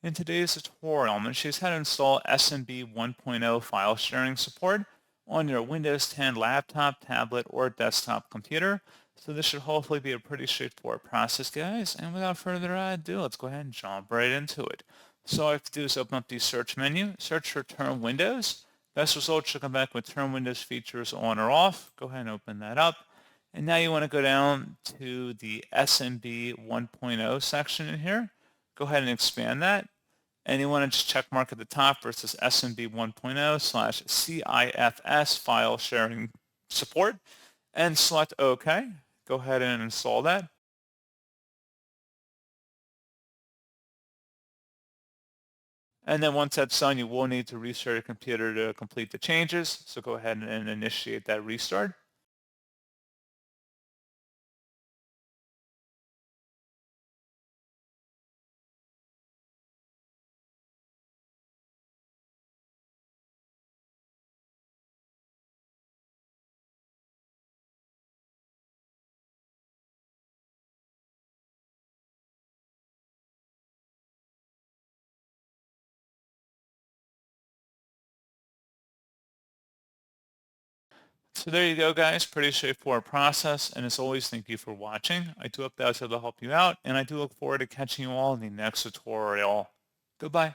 In today's tutorial, I'm going to show you how to install SMB 1.0 file sharing support on your Windows 10 laptop, tablet, or desktop computer. So this should hopefully be a pretty straightforward process, guys. And without further ado, let's go ahead and jump right into it. So all I have to do is open up the search menu, search for Turn Windows. Best result should come back with Turn Windows features on or off. Go ahead and open that up. And now you want to go down to the SMB 1.0 section in here. Go ahead and expand that. And you want to just check mark at the top where it says SMB 1.0/CIFS file sharing support and select OK. Go ahead and install that. And then once that's done, you will need to restart your computer to complete the changes. So go ahead and initiate that restart. So there you go, guys. Pretty straightforward process. And as always, thank you for watching. I do hope that was able to help you out. And I do look forward to catching you all in the next tutorial. Goodbye.